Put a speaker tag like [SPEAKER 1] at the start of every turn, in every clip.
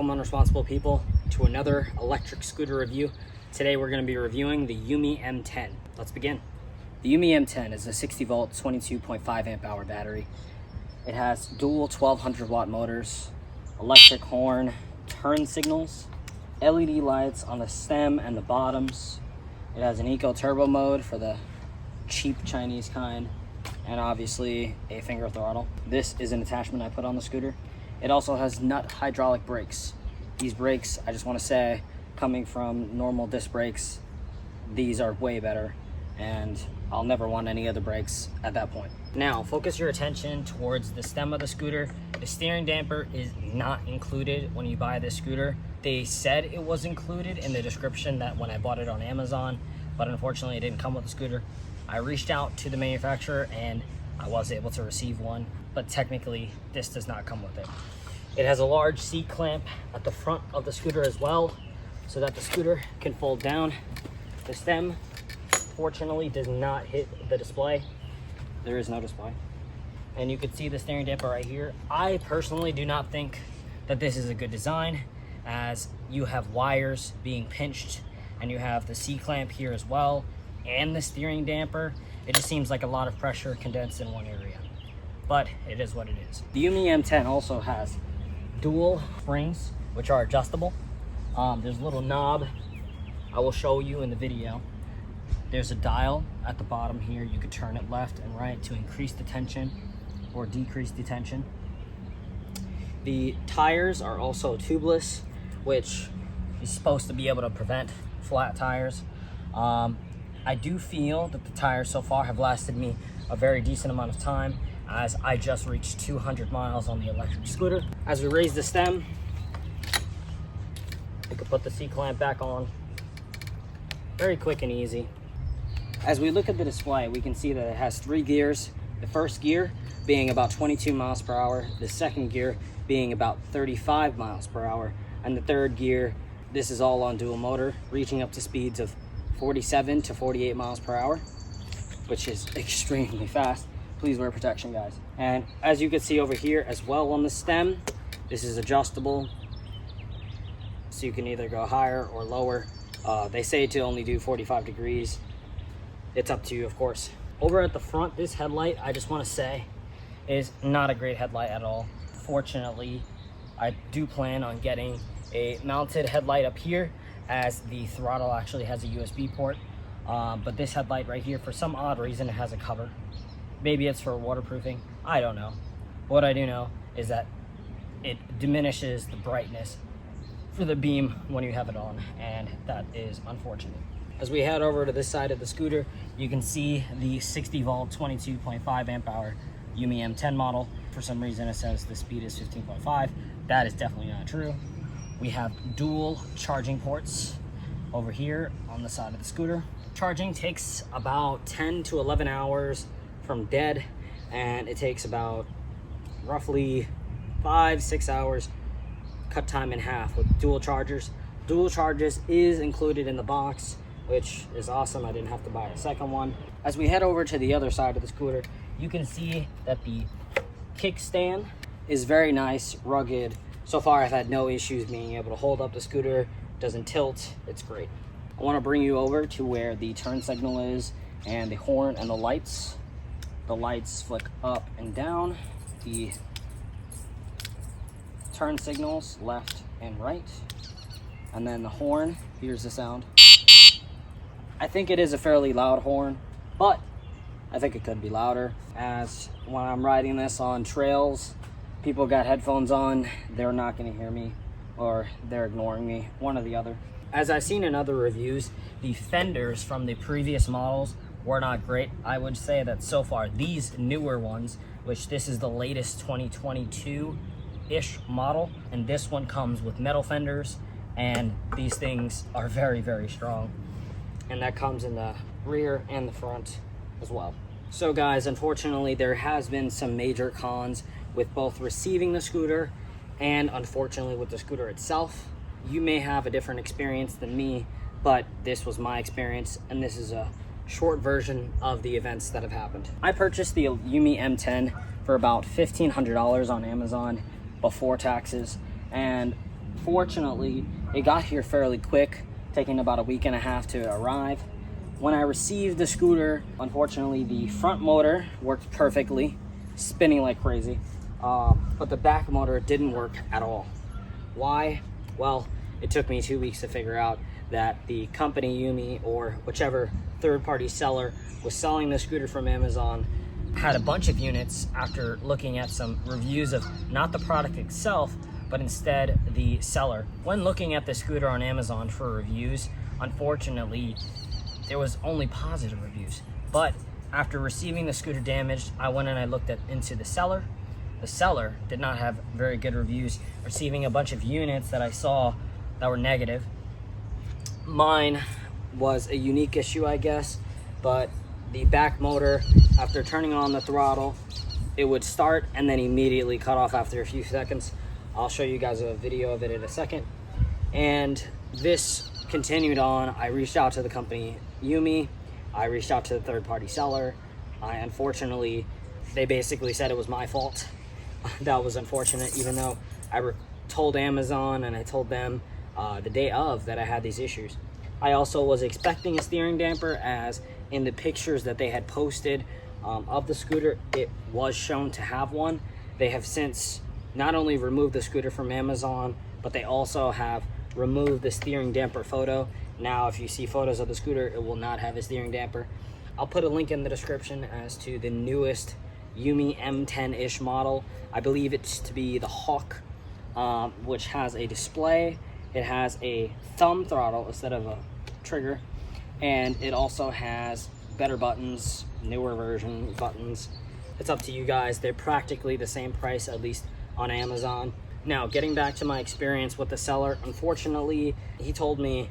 [SPEAKER 1] Welcome, unresponsible people, to another electric scooter review. Today we're going to be reviewing the YUME M10. Let's begin. The YUME M10 is a 60 volt 22.5 amp hour battery. It has dual 1200 watt motors, electric horn, turn signals, LED lights on the stem and the bottoms. It has an eco turbo mode for the cheap Chinese kind, and obviously a finger throttle. This is an attachment I put on the scooter. It also has nut hydraulic brakes. These brakes, I just want to say, coming from normal disc brakes, these are way better, and I'll never want any other brakes at that point. Now, focus your attention towards the stem of the scooter. The steering damper is not included when you buy this scooter. They said it was included in the description that when I bought it on Amazon, but unfortunately it didn't come with the scooter. I reached out to the manufacturer and I was able to receive one, but technically this does not come with it. It has a large seat clamp at the front of the scooter as well, so that the scooter can fold down. The stem, fortunately, does not hit the display. There is no display. And you can see the steering damper right here. I personally do not think that this is a good design, as you have wires being pinched and you have the seat clamp here as well and the steering damper. It just seems like a lot of pressure condensed in one area, but it is what it is. The YUME M10 also has dual springs, which are adjustable. There's a little knob I will show you in the video. There's a dial at the bottom here. You could turn it left and right to increase the tension or decrease the tension. The tires are also tubeless, which is supposed to be able to prevent flat tires. I do feel that the tires so far have lasted me a very decent amount of time, as I just reached 200 miles on the electric scooter. As we raise the stem, we can put the seat clamp back on. Very quick and easy. As we look at the display, we can see that it has 3 gears. The first gear being about 22 miles per hour, the second gear being about 35 miles per hour, and the third gear, this is all on dual motor, reaching up to speeds of 47 to 48 miles per hour, which is extremely fast. Please wear protection, guys. And as you can see over here as well on the stem, this is adjustable, so you can either go higher or lower. They say to only do 45 degrees. It's up to you, of course. Over at the front, this headlight, I just want to say, is not a great headlight at all. Fortunately, I do plan on getting a mounted headlight up here, as the throttle actually has a USB port. But this headlight right here, for some odd reason, it has a cover. Maybe it's for waterproofing, I don't know. What I do know is that it diminishes the brightness for the beam when you have it on, and that is unfortunate. As we head over to this side of the scooter, you can see the 60 volt 22.5 amp hour YUME M10 model. For some reason it says the speed is 15.5. That is definitely not true. We have dual charging ports over here on the side of the scooter. Charging takes about 10 to 11 hours from dead, and it takes about roughly 5-6 hours, cut time in half with dual chargers. Dual chargers is included in the box, which is awesome. I didn't have to buy a second one. As we head over to the other side of the scooter, you can see that the kickstand is very nice, rugged. So far, I've had no issues being able to hold up the scooter. It doesn't tilt. It's great. I want to bring you over to where the turn signal is and the horn and the lights. The lights flick up and down. The turn signals left and right. And then the horn, here's the sound. I think it is a fairly loud horn, but I think it could be louder, as when I'm riding this on trails, people got headphones on, they're not going to hear me, or they're ignoring me, one or the other. As I've seen in other reviews, the fenders from the previous models were not great. I would say that so far, these newer ones, which this is the latest 2022-ish model, and this one comes with metal fenders, and these things are very, very strong. And that comes in the rear and the front as well. So guys, unfortunately, there has been some major cons with both receiving the scooter and unfortunately with the scooter itself. You may have a different experience than me, but this was my experience, and this is a short version of the events that have happened. I purchased the YUME M10 for about $1,500 on Amazon before taxes, and Unfortunately, it got here fairly quick, taking about a week and a half to arrive. When I received the scooter, unfortunately, the front motor worked perfectly, spinning like crazy, but the back motor didn't work at all. Why? Well, it took me 2 weeks to figure out that the company YUME, or whichever third-party seller was selling the scooter from Amazon, had a bunch of units after looking at some reviews of not the product itself, but instead the seller. When looking at the scooter on Amazon for reviews, unfortunately, there was only positive reviews. But after receiving the scooter damaged, I went and I looked into the seller. The seller did not have very good reviews, receiving a bunch of units that I saw that were negative. Mine was a unique issue, I guess, but the back motor, after turning on the throttle, it would start and then immediately cut off after a few seconds. I'll show you guys a video of it in a second. And this continued on. I reached out to the company YUME. I reached out to the third-party seller. Unfortunately, they basically said it was my fault. That was unfortunate, even though I told Amazon and I told them the day of that I had these issues. I also was expecting a steering damper, as in the pictures that they had posted of the scooter, it was shown to have one. They have since not only removed the scooter from Amazon, but they also have removed the steering damper photo. Now, if you see photos of the scooter, it will not have a steering damper. I'll put a link in the description as to the newest YUME M10-ish model. I believe it's to be the Hawk, which has a display. It has a thumb throttle instead of a trigger, and it also has better buttons, newer version buttons. It's up to you guys. They're practically the same price, at least on Amazon. Now, getting back to my experience with the seller, unfortunately, he told me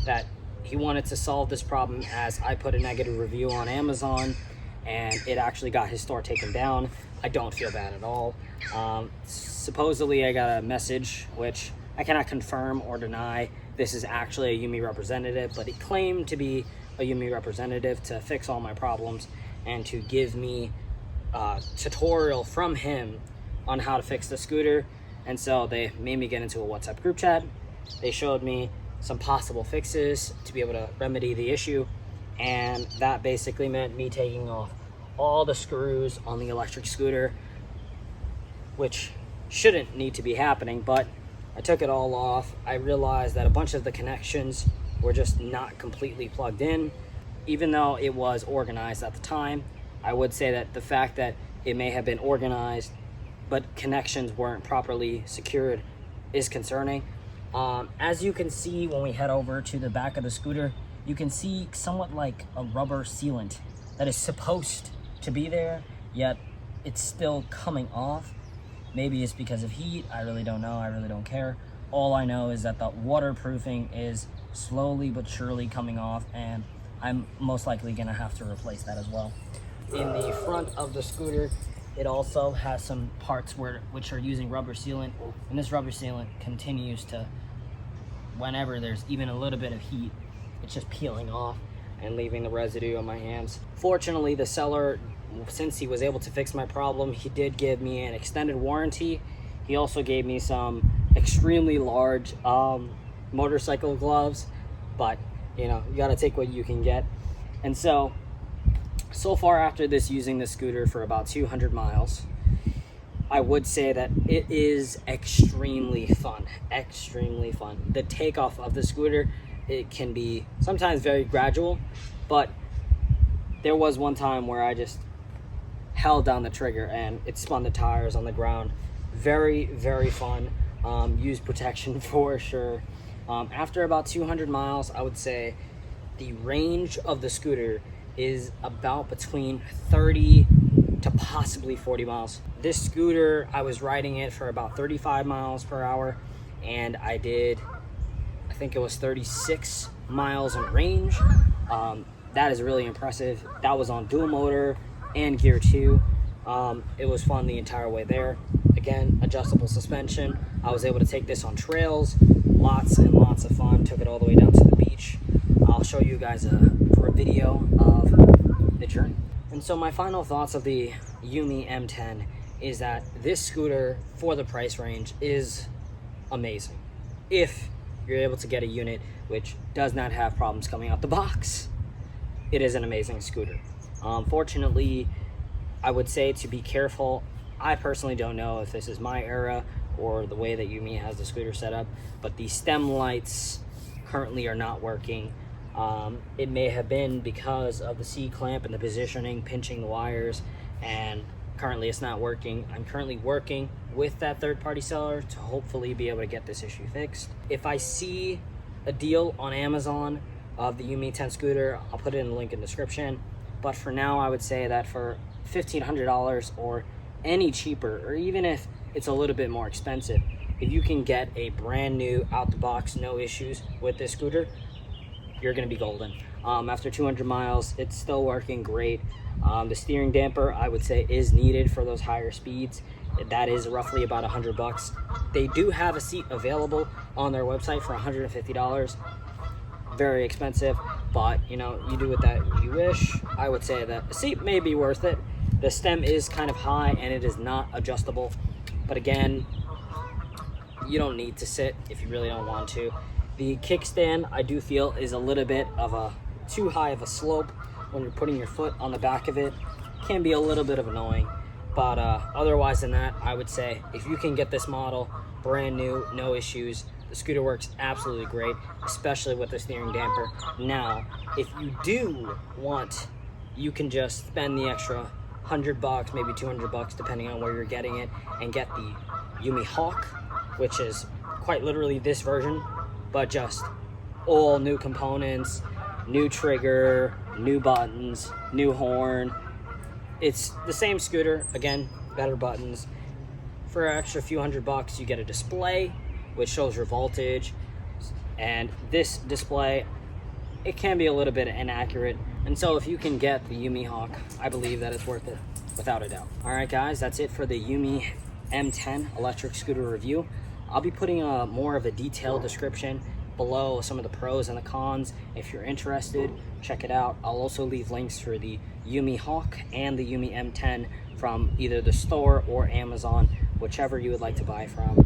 [SPEAKER 1] that he wanted to solve this problem as I put a negative review on Amazon and it actually got his store taken down. I don't feel bad at all. Supposedly I got a message, which I cannot confirm or deny this is actually a YUME representative, but he claimed to be a YUME representative to fix all my problems and to give me a tutorial from him on how to fix the scooter. And so they made me get into a WhatsApp group chat. They showed me some possible fixes to be able to remedy the issue, and that basically meant me taking off all the screws on the electric scooter, which shouldn't need to be happening, but I took it all off. I realized that a bunch of the connections were just not completely plugged in. Even though it was organized at the time, I would say that the fact that it may have been organized but connections weren't properly secured is concerning. As you can see, when we head over to the back of the scooter, you can see somewhat like a rubber sealant that is supposed to be there, yet it's still coming off. Maybe it's because of heat. I really don't know. I really don't care. All I know is that the waterproofing is slowly but surely coming off, and I'm most likely gonna have to replace that as well. In the front of the scooter, it also has some parts which are using rubber sealant, and this rubber sealant continues to, whenever there's even a little bit of heat, it's just peeling off and leaving the residue on my hands. Fortunately, the seller, since he was able to fix my problem, he did give me an extended warranty. He also gave me some extremely large motorcycle gloves, but you know, you gotta take what you can get. And so far after this, using the scooter for about 200 miles, I would say that it is extremely fun, extremely fun. The takeoff of the scooter, it can be sometimes very gradual, but there was one time where I just held down the trigger and it spun the tires on the ground. Very, very fun. Use protection for sure. After about 200 miles, I would say the range of the scooter is about between 30 to possibly 40 miles. This scooter, I was riding it for about 35 miles per hour, and I think it was 36 miles in range. That is really impressive. That was on dual motor and gear 2. It was fun the entire way there. Again, adjustable suspension. I was able to take this on trails. Lots and lots of fun. Took it all the way down to the beach. I'll show you guys a video of the journey. And so my final thoughts of the YUME M10 is that this scooter, for the price range, is amazing. if you're able to get a unit which does not have problems coming out the box, it is an amazing scooter. Fortunately, I would say to be careful. I personally don't know if this is my era or the way that YUME has the scooter set up, but the stem lights currently are not working. It may have been because of the C-clamp and the positioning, pinching the wires, and currently it's not working. I'm currently working with that third-party seller to hopefully be able to get this issue fixed. If I see a deal on Amazon of the YUME 10 scooter, I'll put it in the link in the description. But for now, I would say that for $1,500 or any cheaper, or even if it's a little bit more expensive, if you can get a brand new out the box, no issues with this scooter, you're gonna be golden. After 200 miles, it's still working great. The steering damper, I would say, is needed for those higher speeds. That is roughly about $100. They do have a seat available on their website for $150. Very expensive, but you know, you do with that you wish. I would say that a seat may be worth it. The stem is kind of high and it is not adjustable, but again, you don't need to sit if you really don't want to. The kickstand, I do feel, is a little bit of a too high of a slope when you're putting your foot on the back of it. Can be a little bit of annoying, but otherwise than that, I would say if you can get this model brand new, no issues, the scooter works absolutely great, especially with the steering damper. Now, if you do want, you can just spend the extra $100, maybe $200, depending on where you're getting it, and get the YUME Hawk, which is quite literally this version, but just all new components, new trigger, new buttons, new horn. It's the same scooter, again, better buttons. For an extra few $100, you get a display which shows your voltage, and this display, it can be a little bit inaccurate, and so if you can get the YUME Hawk, I believe that it's worth it, without a doubt. All right, guys, that's it for the YUME M10 electric scooter review. I'll be putting more of a detailed description below, some of the pros and the cons. If you're interested, check it out. I'll also leave links for the YUME Hawk and the YUME M10 from either the store or Amazon, whichever you would like to buy from.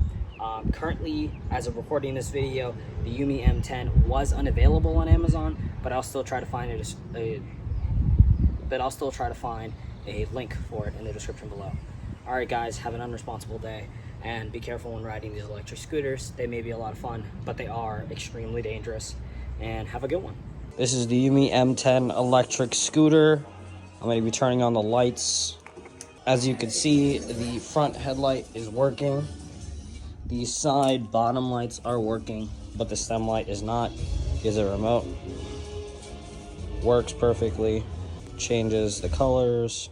[SPEAKER 1] Currently, as of recording this video, the YUME M10 was unavailable on Amazon, but I'll still try to find a link for it in the description below. All right, guys, have an unresponsible day, and be careful when riding these electric scooters. They may be a lot of fun, but they are extremely dangerous. And have a good one. This is the YUME M10 electric scooter. I'm going to be turning on the lights. As you can see, the front headlight is working. The side bottom lights are working, but the stem light is not. Is a remote. Works perfectly. Changes the colors.